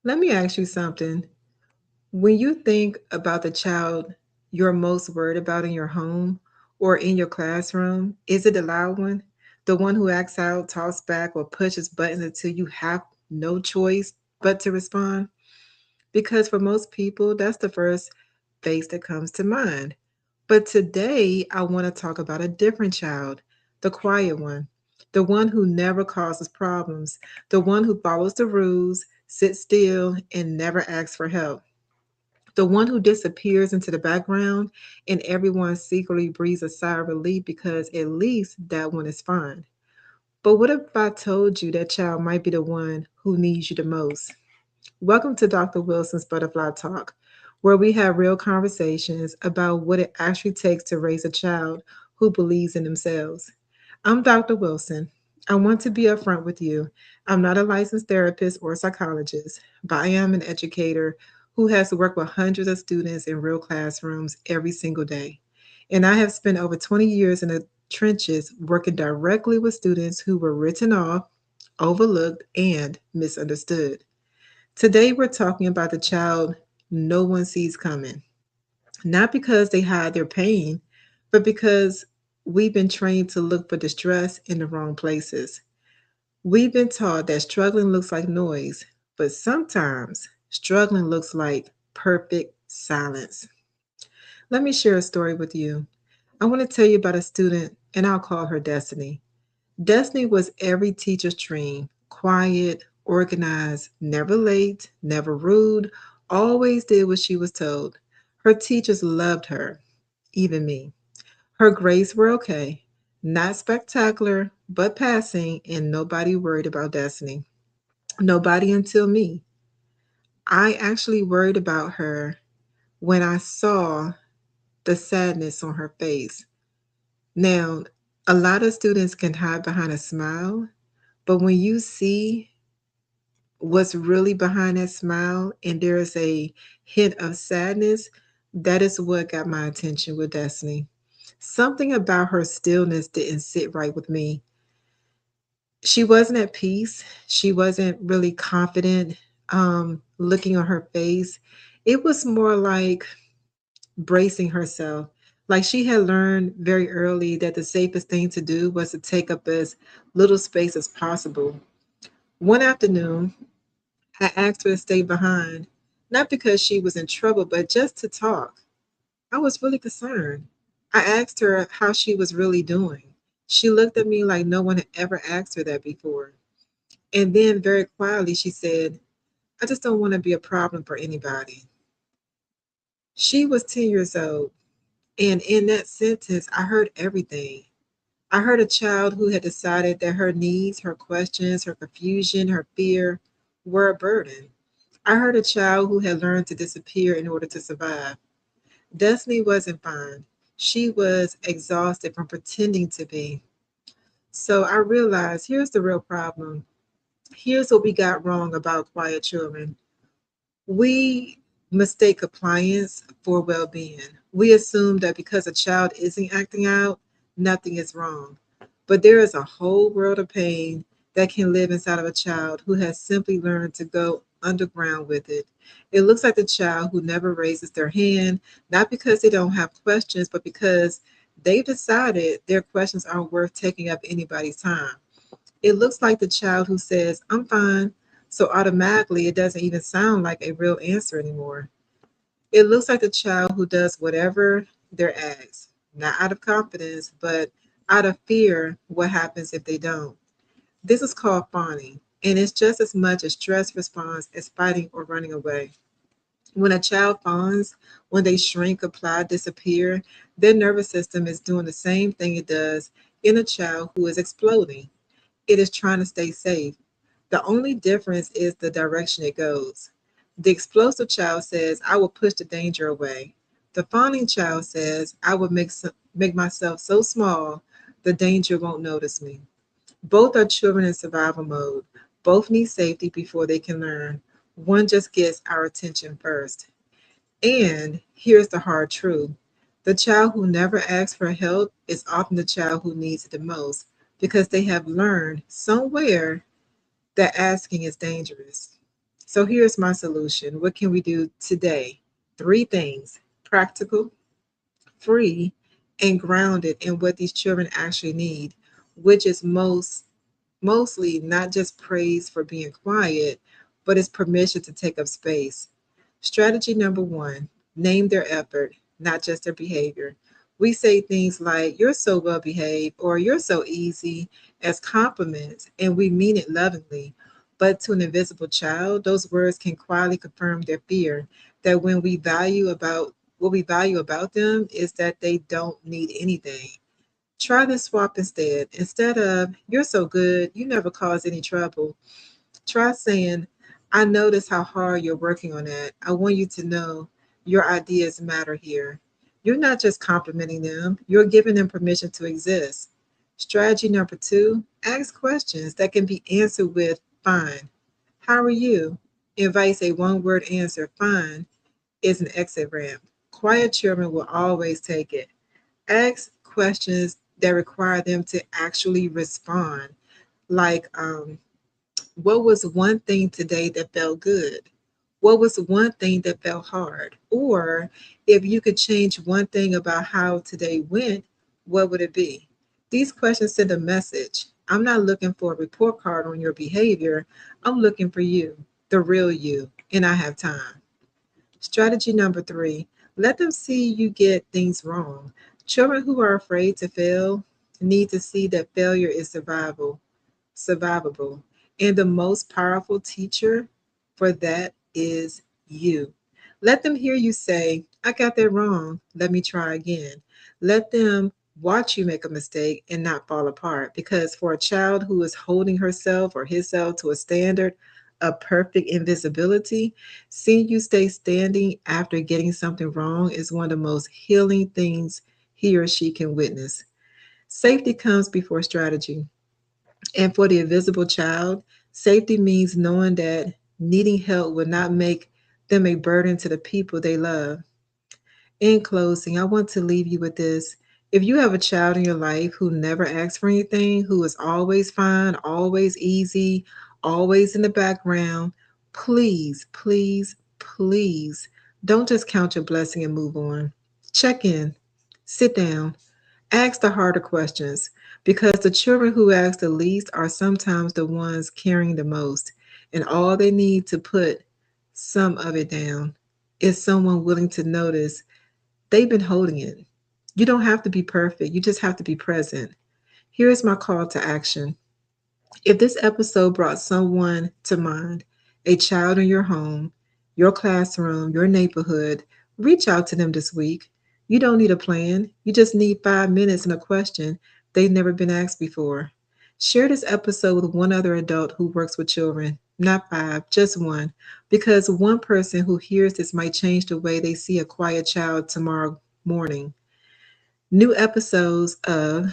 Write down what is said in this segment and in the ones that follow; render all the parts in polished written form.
Let me ask you something. When you think about the child you're most worried about in your home or in your classroom, is it the loud one? The one who acts out, talks back, or pushes buttons until you have no choice but to respond? Because for most people, that's the first face that comes to mind. But today, I want to talk about a different child, the quiet one, the one who never causes problems, the one who follows the rules, sits still, and never asks for help, the one who disappears into the background, and everyone secretly breathes a sigh of relief because at least that one is fine. But what if I told you that child might be the one who needs you the most? Welcome to Dr. Wilson's Butterfly Talk, where we have real conversations about what it actually takes to raise a child who believes in themselves. I'm Dr. Wilson. I want to be upfront with you. I'm not a licensed therapist or psychologist, but I am an educator who has worked with hundreds of students in real classrooms every single day. And I have spent over 20 years in the trenches working directly with students who were written off, overlooked, and misunderstood. Today, we're talking about the child no one sees coming, not because they hide their pain, but because we've been trained to look for distress in the wrong places. We've been taught that struggling looks like noise, but sometimes struggling looks like perfect silence. Let me share a story with you. I want to tell you about a student, and I'll call her Destiny. Destiny was every teacher's dream: quiet, organized, never late, never rude, always did what she was told. Her teachers loved her, even me. Her grades were okay, not spectacular, but passing, and nobody worried about Destiny. Nobody until me. I actually worried about her when I saw the sadness on her face. Now, a lot of students can hide behind a smile, but when you see what's really behind that smile and there is a hint of sadness, that is what got my attention with Destiny. Something about her stillness didn't sit right with me. She wasn't at peace. She wasn't really confident, looking on her face. It was more like bracing herself. Like she had learned very early that the safest thing to do was to take up as little space as possible. One afternoon, I asked her to stay behind, not because she was in trouble, but just to talk. I was really concerned. I asked her how she was really doing. She looked at me like no one had ever asked her that before. And then, very quietly, she said, I just don't want to be a problem for anybody. She was 10 years old. And in that sentence, I heard everything. I heard a child who had decided that her needs, her questions, her confusion, her fear were a burden. I heard a child who had learned to disappear in order to survive. Destiny wasn't fine. She was exhausted from pretending to be. So I realized here's the real problem. Here's what we got wrong about quiet children. We mistake compliance for well being. We assume that because a child isn't acting out, nothing is wrong. But there is a whole world of pain that can live inside of a child who has simply learned to go underground with it. It looks like the child who never raises their hand, not because they don't have questions, but because they've decided their questions aren't worth taking up anybody's time. It looks like the child who says, I'm fine, so automatically it doesn't even sound like a real answer anymore. It looks like the child who does whatever they're asked, not out of confidence, but out of fear what happens if they don't. This is called fawning, and it's just as much a stress response as fighting or running away. When a child fawns, when they shrink, apply, disappear, their nervous system is doing the same thing it does in a child who is exploding. It is trying to stay safe. The only difference is the direction it goes. The explosive child says, I will push the danger away. The fawning child says, I will make myself so small the danger won't notice me. Both are children in survival mode. Both need safety before they can learn. One just gets our attention first. And here's the hard truth: the child who never asks for help is often the child who needs it the most because they have learned somewhere that asking is dangerous. So here's my solution. What can we do today? Three things: practical, free, and grounded in what these children actually need, which is mostly not just praise for being quiet, but it's permission to take up space. Strategy number one: name their effort, not just their behavior. We say things like, "You're so well behaved," or "You're so easy," as compliments, and we mean it lovingly. But to an invisible child, those words can quietly confirm their fear that what we value about them is that they don't need anything. Try this swap instead. Instead of, "You're so good, you never cause any trouble," try saying, "I notice how hard you're working on that. I want you to know your ideas matter here." You're not just complimenting them, you're giving them permission to exist. Strategy number two: ask questions that can be answered with "fine." How are you? Invites a one word answer. Fine is an exit ramp. Quiet children will always take it. Ask questions that require them to actually respond, like, what was one thing today that felt good? What was one thing that felt hard? Or if you could change one thing about how today went, what would it be? These questions send a message. I'm not looking for a report card on your behavior. I'm looking for you, the real you, and I have time. Strategy number three: let them see you get things wrong. Children who are afraid to fail need to see that failure is survivable. And the most powerful teacher for that is you. Let them hear you say, "I got that wrong. Let me try again." Let them watch you make a mistake and not fall apart. Because for a child who is holding herself or himself to a standard of perfect invisibility, seeing you stay standing after getting something wrong is one of the most healing things he or she can witness. Safety comes before strategy. And for the invisible child, safety means knowing that needing help will not make them a burden to the people they love. In closing, I want to leave you with this. If you have a child in your life who never asks for anything, who is always fine, always easy, always in the background, please, please, please don't just count your blessing and move on. Check in, sit down, ask the harder questions, because the children who ask the least are sometimes the ones carrying the most, and all they need to put some of it down is someone willing to notice they've been holding it. You don't have to be perfect, you just have to be present. Here's my call to action. If this episode brought someone to mind, a child in your home, your classroom, your neighborhood, reach out to them this week. You don't need a plan, you just need 5 minutes and a question they've never been asked before. Share this episode with one other adult who works with children, not five, just one, because one person who hears this might change the way they see a quiet child tomorrow morning. New episodes of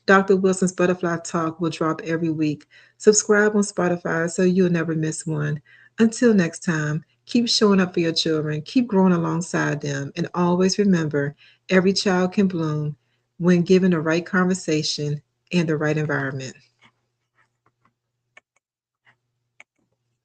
Dr. Wilson's Butterfly Talk will drop every week. Subscribe on Spotify so you'll never miss one. Until next time, keep showing up for your children, keep growing alongside them, and always remember every child can bloom when given the right conversation and the right environment.